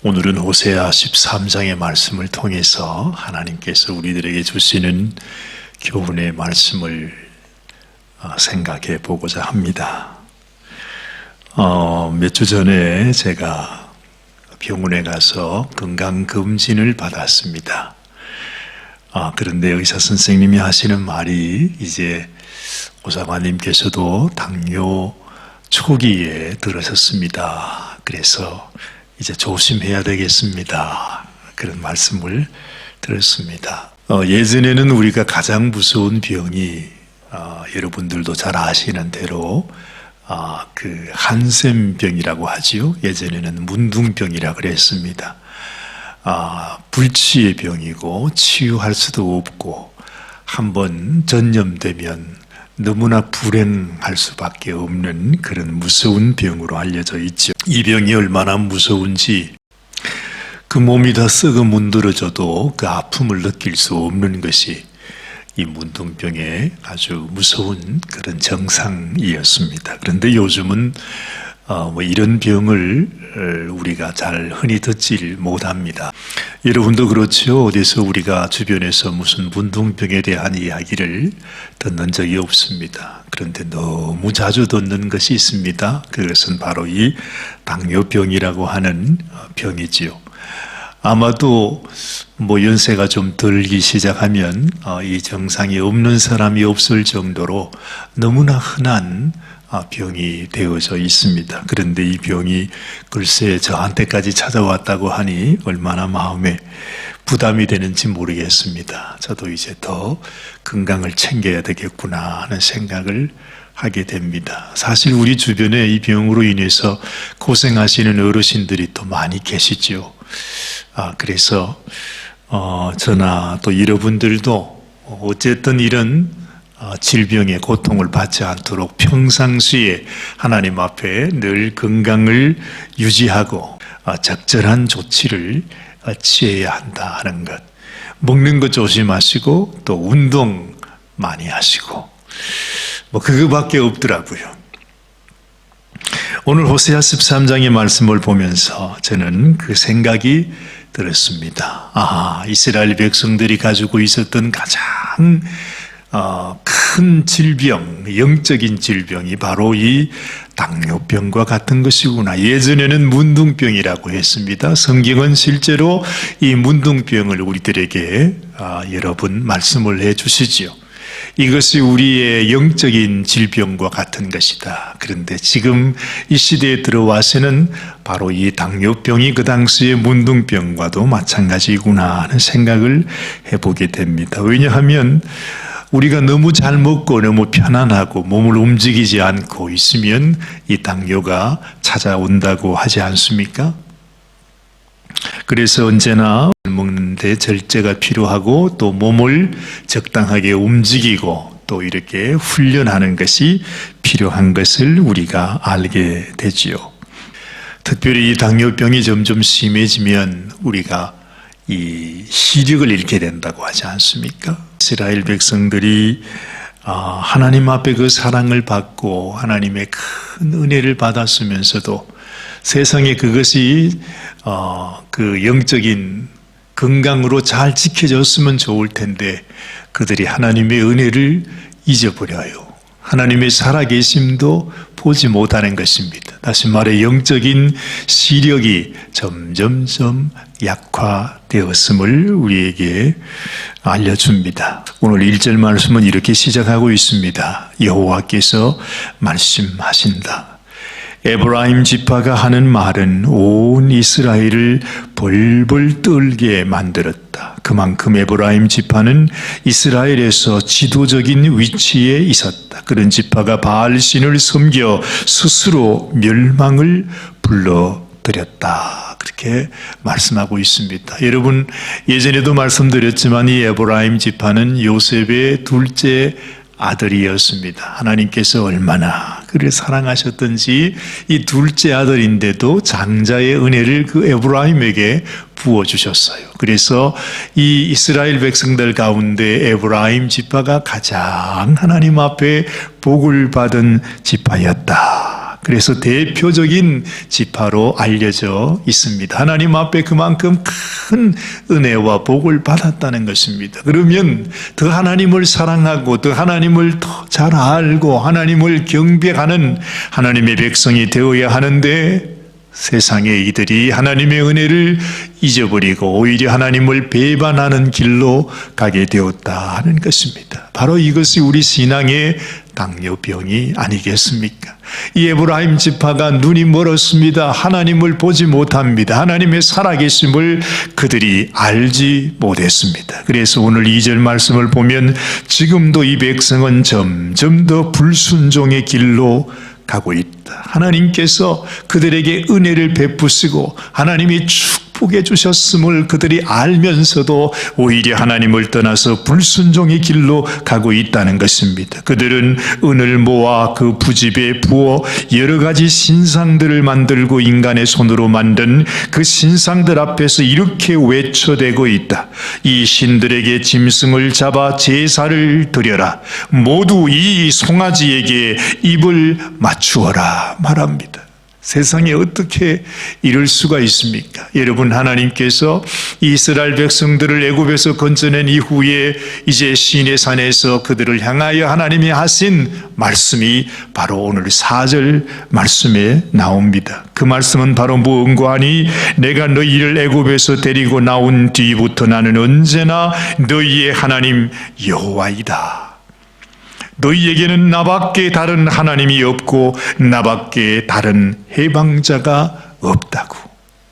오늘은 호세아 13장의 말씀을 통해서 하나님께서 우리들에게 주시는 교훈의 말씀을 생각해 보고자 합니다. 몇 주 전에 제가 병원에 가서 건강검진을 받았습니다. 그런데 의사 선생님이 하시는 말이 이제 오사관님께서도 당뇨 초기에 들으셨습니다. 그래서 이제 조심해야 되겠습니다. 그런 말씀을 들었습니다. 예전에는 우리가 가장 무서운 병이 여러분들도 잘 아시는 대로 그 한센병이라고 하지요. 예전에는 문둥병이라 그랬습니다. 불치의 병이고 치유할 수도 없고 한번 전염되면 너무나 불행할 수밖에 없는 그런 무서운 병으로 알려져 있죠. 이 병이 얼마나 무서운지 그 몸이 다 썩어 문드러져도 그 아픔을 느낄 수 없는 것이 이 문둥병의 아주 무서운 그런 정상이었습니다. 그런데 요즘은 이런 병을 우리가 잘 흔히 듣질 못합니다. 여러분도 그렇죠. 어디서 우리가 주변에서 무슨 문둥병에 대한 이야기를 듣는 적이 없습니다. 그런데 너무 자주 듣는 것이 있습니다. 그것은 바로 이 당뇨병이라고 하는 병이지요. 아마도 연세가 좀 들기 시작하면 이 증상이 없는 사람이 없을 정도로 너무나 흔한 병이 되어져 있습니다. 그런데 이 병이 글쎄 저한테까지 찾아왔다고 하니 얼마나 마음에 부담이 되는지 모르겠습니다. 저도 이제 더 건강을 챙겨야 되겠구나 하는 생각을 하게 됩니다. 사실 우리 주변에 이 병으로 인해서 고생하시는 어르신들이 또 많이 계시죠. 그래서 저나 또 여러분들도 어쨌든 이런 질병의 고통을 받지 않도록 평상시에 하나님 앞에 늘 건강을 유지하고 적절한 조치를 취해야 한다 하는 것. 먹는 것 조심하시고 또 운동 많이 하시고 그거밖에 없더라고요. 오늘 호세아 13장의 말씀을 보면서 저는 그 생각이 들었습니다. 이스라엘 백성들이 가지고 있었던 가장 큰 질병, 영적인 질병이 바로 이 당뇨병과 같은 것이구나. 예전에는 문둥병이라고 했습니다. 성경은 실제로 이 문둥병을 우리들에게 여러 번 말씀을 해 주시지요. 이것이 우리의 영적인 질병과 같은 것이다. 그런데 지금 이 시대에 들어와서는 바로 이 당뇨병이 그 당시의 문둥병과도 마찬가지구나 하는 생각을 해보게 됩니다. 왜냐하면 우리가 너무 잘 먹고 너무 편안하고 몸을 움직이지 않고 있으면 이 당뇨가 찾아온다고 하지 않습니까? 그래서 언제나 먹는데 절제가 필요하고 또 몸을 적당하게 움직이고 또 이렇게 훈련하는 것이 필요한 것을 우리가 알게 되지요. 특별히 이 당뇨병이 점점 심해지면 우리가 이 시력을 잃게 된다고 하지 않습니까? 이스라엘 백성들이 하나님 앞에 그 사랑을 받고 하나님의 큰 은혜를 받았으면서도 세상에 그것이 그 영적인 건강으로 잘 지켜졌으면 좋을 텐데 그들이 하나님의 은혜를 잊어버려요. 하나님의 살아계심도 보지 못하는 것입니다. 다시 말해 영적인 시력이 점점점 약화되었음을 우리에게 알려줍니다. 오늘 1절 말씀은 이렇게 시작하고 있습니다. 여호와께서 말씀하신다. 에브라임 지파가 하는 말은 온 이스라엘을 벌벌 떨게 만들었다. 그만큼 에브라임 지파는 이스라엘에서 지도적인 위치에 있었다. 그런 지파가 바알신을 섬겨 스스로 멸망을 불러들였다. 그렇게 말씀하고 있습니다. 여러분 예전에도 말씀드렸지만 이 에브라임 지파는 요셉의 둘째 아들이었습니다. 하나님께서 얼마나 그를 사랑하셨던지 이 둘째 아들인데도 장자의 은혜를 그 에브라임에게 부어주셨어요. 그래서 이 이스라엘 백성들 가운데 에브라임 지파가 가장 하나님 앞에 복을 받은 지파였다. 그래서 대표적인 지파로 알려져 있습니다. 하나님 앞에 그만큼 큰 은혜와 복을 받았다는 것입니다. 그러면 더 하나님을 사랑하고 더 하나님을 더 잘 알고 하나님을 경배하는 하나님의 백성이 되어야 하는데, 세상의 이들이 하나님의 은혜를 잊어버리고 오히려 하나님을 배반하는 길로 가게 되었다 하는 것입니다. 바로 이것이 우리 신앙의 당뇨병이 아니겠습니까? 이 에브라임 지파가 눈이 멀었습니다. 하나님을 보지 못합니다. 하나님의 살아계심을 그들이 알지 못했습니다. 그래서 오늘 2절 말씀을 보면 지금도 이 백성은 점점 더 불순종의 길로 가고 있다. 하나님께서 그들에게 은혜를 베푸시고 하나님이 축복해 주셨음을 그들이 알면서도 오히려 하나님을 떠나서 불순종의 길로 가고 있다는 것입니다. 그들은 은을 모아 그 부집에 부어 여러 가지 신상들을 만들고 인간의 손으로 만든 그 신상들 앞에서 이렇게 외쳐대고 있다. 이 신들에게 짐승을 잡아 제사를 드려라. 모두 이 송아지에게 입을 맞추어라 말합니다. 세상에 어떻게 이럴 수가 있습니까? 여러분, 하나님께서 이스라엘 백성들을 애굽에서 건져낸 이후에 이제 시내산에서 그들을 향하여 하나님이 하신 말씀이 바로 오늘 4절 말씀에 나옵니다. 그 말씀은 바로 무언가 하니 내가 너희를 애굽에서 데리고 나온 뒤부터 나는 언제나 너희의 하나님 여호와이다. 너희에게는 나밖에 다른 하나님이 없고 나밖에 다른 해방자가 없다고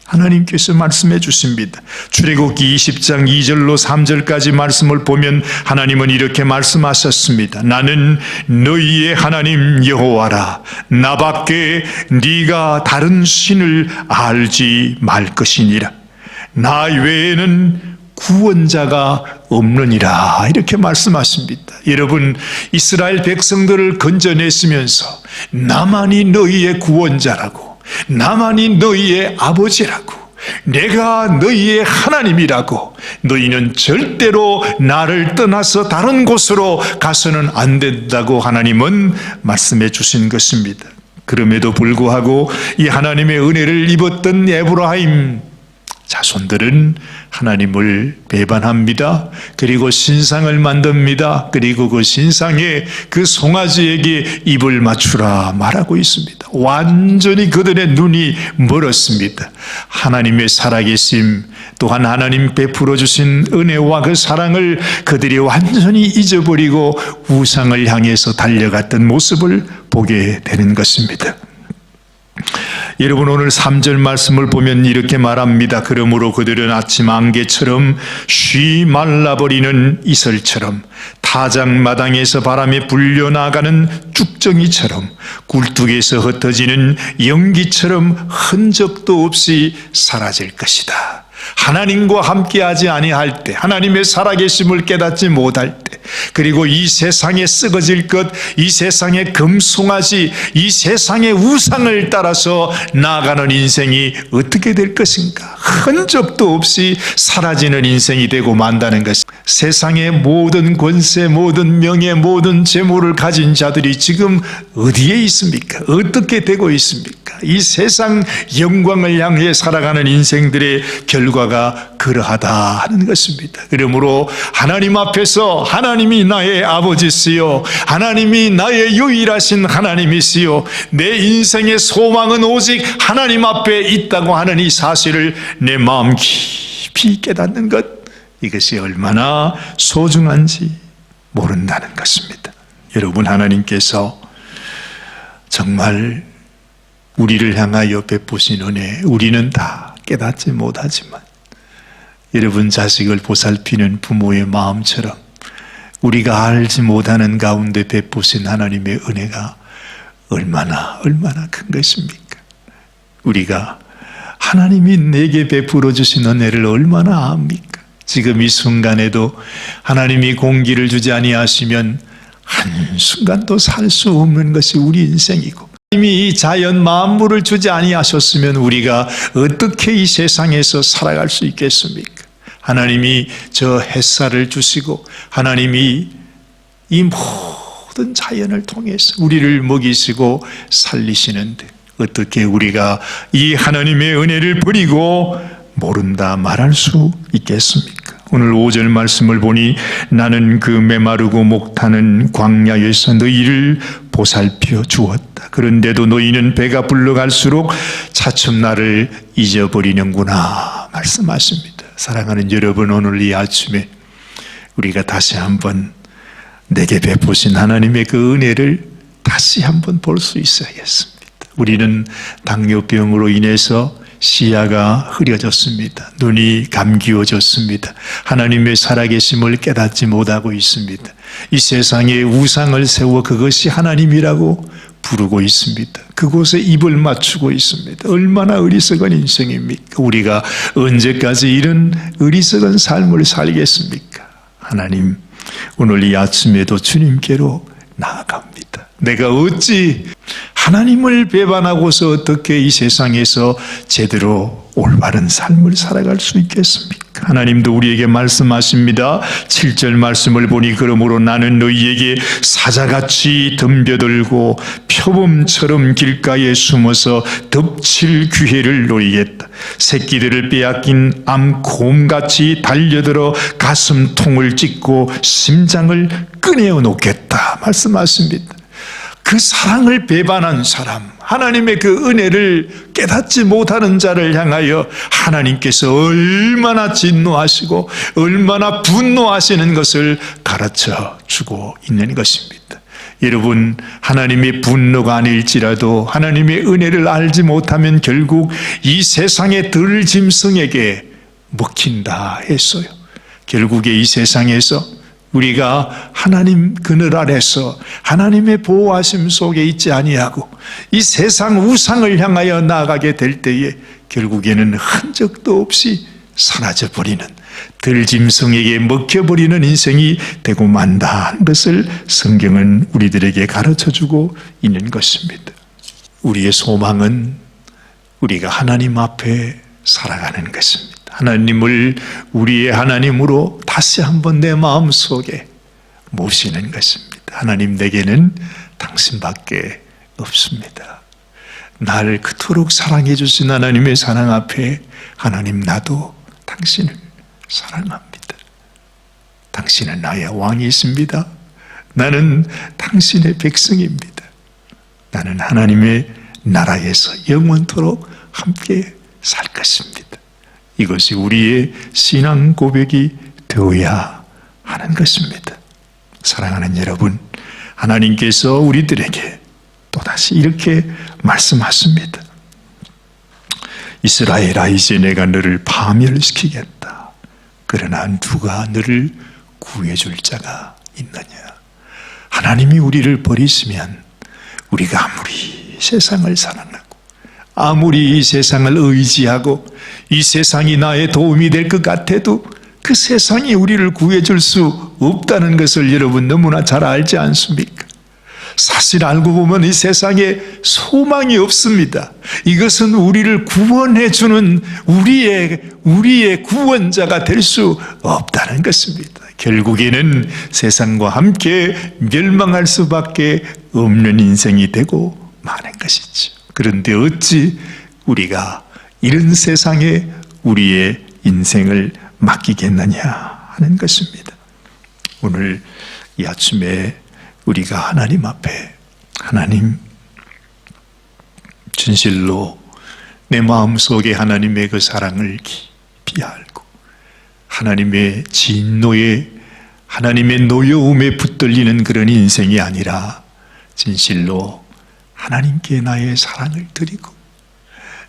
하나님께서 말씀해 주십니다. 출애굽기 20장 2절로 3절까지 말씀을 보면 하나님은 이렇게 말씀하셨습니다. 나는 너희의 하나님 여호와라. 나밖에 네가 다른 신을 알지 말 것이니라. 나 외에는 구원자가 없느니라. 이렇게 말씀하십니다. 여러분, 이스라엘 백성들을 건져냈으면서 나만이 너희의 구원자라고, 나만이 너희의 아버지라고, 내가 너희의 하나님이라고, 너희는 절대로 나를 떠나서 다른 곳으로 가서는 안 된다고 하나님은 말씀해 주신 것입니다. 그럼에도 불구하고 이 하나님의 은혜를 입었던 에브라임 자손들은 하나님을 배반합니다. 그리고 신상을 만듭니다. 그리고 그 신상에 그 송아지에게 입을 맞추라 말하고 있습니다. 완전히 그들의 눈이 멀었습니다. 하나님의 살아계심, 또한 하나님 베풀어 주신 은혜와 그 사랑을 그들이 완전히 잊어버리고 우상을 향해서 달려갔던 모습을 보게 되는 것입니다. 여러분, 오늘 3절 말씀을 보면 이렇게 말합니다. 그러므로 그들은 아침 안개처럼 쉬 말라버리는 이슬처럼 타작마당에서 바람에 불려나가는 쭉정이처럼 굴뚝에서 흩어지는 연기처럼 흔적도 없이 사라질 것이다. 하나님과 함께하지 아니할 때, 하나님의 살아계심을 깨닫지 못할 때, 그리고 이 세상에 썩어질 것, 이 세상의 금송아지, 이 세상의 우상을 따라서 나아가는 인생이 어떻게 될 것인가? 흔적도 없이 사라지는 인생이 되고 만다는 것. 세상의 모든 권세, 모든 명예, 모든 재물을 가진 자들이 지금 어디에 있습니까? 어떻게 되고 있습니까? 이 세상 영광을 향해 살아가는 인생들의 결과가 그러하다 하는 것입니다. 그러므로 하나님 앞에서 하나님이 나의 아버지시요, 하나님이 나의 유일하신 하나님이시요, 내 인생의 소망은 오직 하나님 앞에 있다고 하는 이 사실을 내 마음 깊이 깨닫는 것, 이것이 얼마나 소중한지 모른다는 것입니다. 여러분, 하나님께서 정말 우리를 향하여 베푸신 은혜, 우리는 다 깨닫지 못하지만 여러분, 자식을 보살피는 부모의 마음처럼 우리가 알지 못하는 가운데 베푸신 하나님의 은혜가 얼마나 큰 것입니까? 우리가 하나님이 내게 베풀어 주신 은혜를 얼마나 압니까? 지금 이 순간에도 하나님이 공기를 주지 아니하시면 한순간도 살 수 없는 것이 우리 인생이고, 하나님이 이 자연 만물을 주지 아니하셨으면 우리가 어떻게 이 세상에서 살아갈 수 있겠습니까? 하나님이 저 햇살을 주시고 하나님이 이 모든 자연을 통해서 우리를 먹이시고 살리시는데 어떻게 우리가 이 하나님의 은혜를 버리고 모른다 말할 수 있겠습니까? 오늘 5절 말씀을 보니 나는 그 메마르고 목타는 광야에서 너희를 보살펴 주었다. 그런데도 너희는 배가 불러갈수록 차츰 나를 잊어버리는구나 말씀하십니다. 사랑하는 여러분, 오늘 이 아침에 우리가 다시 한번 내게 베푸신 하나님의 그 은혜를 다시 한번 볼 수 있어야겠습니다. 우리는 당뇨병으로 인해서 시야가 흐려졌습니다. 눈이 감기워졌습니다. 하나님의 살아계심을 깨닫지 못하고 있습니다. 이 세상에 우상을 세워 그것이 하나님이라고 부르고 있습니다. 그곳에 입을 맞추고 있습니다. 얼마나 어리석은 인생입니까? 우리가 언제까지 이런 어리석은 삶을 살겠습니까? 하나님, 오늘 이 아침에도 주님께로 나아갑니다. 내가 어찌 하나님을 배반하고서 어떻게 이 세상에서 제대로 올바른 삶을 살아갈 수 있겠습니까? 하나님도 우리에게 말씀하십니다. 7절 말씀을 보니 그러므로 나는 너희에게 사자같이 덤벼들고 표범처럼 길가에 숨어서 덮칠 기회를 노리겠다. 새끼들을 빼앗긴 암곰같이 달려들어 가슴통을 찢고 심장을 꺼내어 놓겠다 말씀하십니다. 그 사랑을 배반한 사람, 하나님의 그 은혜를 깨닫지 못하는 자를 향하여 하나님께서 얼마나 진노하시고 얼마나 분노하시는 것을 가르쳐 주고 있는 것입니다. 여러분, 하나님의 분노가 아닐지라도 하나님의 은혜를 알지 못하면 결국 이 세상의 들짐승에게 먹힌다 했어요. 결국에 이 세상에서 우리가 하나님 그늘 아래서 하나님의 보호하심 속에 있지 아니하고 이 세상 우상을 향하여 나아가게 될 때에 결국에는 흔적도 없이 사라져버리는, 들짐승에게 먹혀버리는 인생이 되고 만다는 것을 성경은 우리들에게 가르쳐주고 있는 것입니다. 우리의 소망은 우리가 하나님 앞에 살아가는 것입니다. 하나님을 우리의 하나님으로 다시 한번 내 마음속에 모시는 것입니다. 하나님, 내게는 당신밖에 없습니다. 나를 그토록 사랑해 주신 하나님의 사랑 앞에 하나님, 나도 당신을 사랑합니다. 당신은 나의 왕이십니다. 나는 당신의 백성입니다. 나는 하나님의 나라에서 영원토록 함께 살 것입니다. 이것이 우리의 신앙 고백이 되어야 하는 것입니다. 사랑하는 여러분, 하나님께서 우리들에게 또다시 이렇게 말씀하십니다. 이스라엘아, 이제 내가 너를 파멸시키겠다. 그러나 누가 너를 구해줄 자가 있느냐? 하나님이 우리를 버리시면 우리가 아무리 세상을 사랑하고 아무리 이 세상을 의지하고 이 세상이 나의 도움이 될 것 같아도 그 세상이 우리를 구해줄 수 없다는 것을 여러분 너무나 잘 알지 않습니까? 사실 알고 보면 이 세상에 소망이 없습니다. 이것은 우리를 구원해주는 우리의 구원자가 될 수 없다는 것입니다. 결국에는 세상과 함께 멸망할 수밖에 없는 인생이 되고 마는 것이죠. 그런데 어찌 우리가 이런 세상에 우리의 인생을 맡기겠느냐 하는 것입니다. 오늘 이 아침에 우리가 하나님 앞에, 하나님, 진실로 내 마음속에 하나님의 그 사랑을 깊이 알고 하나님의 진노에, 하나님의 노여움에 붙들리는 그런 인생이 아니라 진실로 하나님께 나의 사랑을 드리고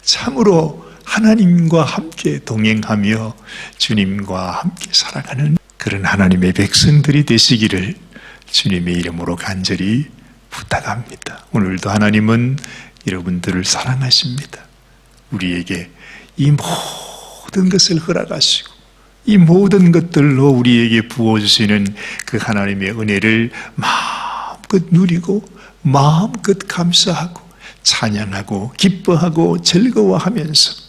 참으로 하나님과 함께 동행하며 주님과 함께 살아가는 그런 하나님의 백성들이 되시기를 주님의 이름으로 간절히 부탁합니다. 오늘도 하나님은 여러분들을 사랑하십니다. 우리에게 이 모든 것을 허락하시고 이 모든 것들로 우리에게 부어주시는 그 하나님의 은혜를 마음껏 누리고 마음껏 감사하고 찬양하고 기뻐하고 즐거워하면서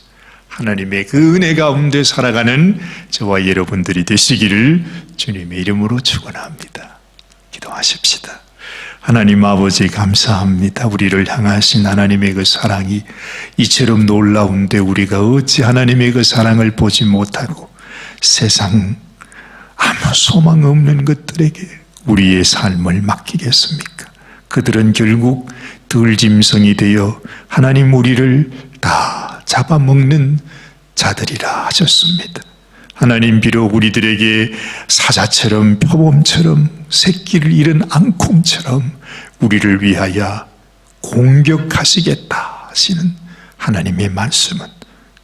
하나님의 그 은혜 가운데 살아가는 저와 여러분들이 되시기를 주님의 이름으로 축원합니다. 기도하십시다. 하나님 아버지 감사합니다. 우리를 향하신 하나님의 그 사랑이 이처럼 놀라운데 우리가 어찌 하나님의 그 사랑을 보지 못하고 세상 아무 소망 없는 것들에게 우리의 삶을 맡기겠습니까? 그들은 결국 들짐승이 되어 하나님 우리를 다 잡아먹는 자들이라 하셨습니다. 하나님 비록 우리들에게 사자처럼 표범처럼 새끼를 잃은 앙콩처럼 우리를 위하여 공격하시겠다 하시는 하나님의 말씀은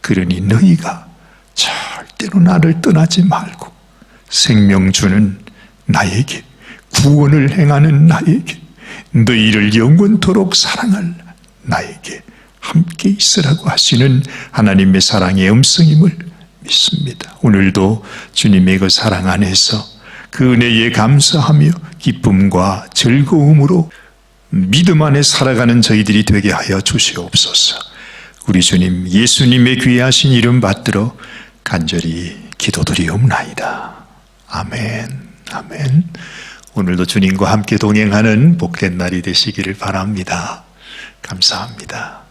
그러니 너희가 절대로 나를 떠나지 말고 생명 주는 나에게 구원을 행하는 나에게 너희를 영원토록 사랑할 나에게 함께 있으라고 하시는 하나님의 사랑의 음성임을 믿습니다. 오늘도 주님의 그 사랑 안에서 그 은혜에 감사하며 기쁨과 즐거움으로 믿음 안에 살아가는 저희들이 되게 하여 주시옵소서. 우리 주님 예수님의 귀하신 이름 받들어 간절히 기도드리옵나이다. 아멘. 아멘. 오늘도 주님과 함께 동행하는 복된 날이 되시기를 바랍니다. 감사합니다.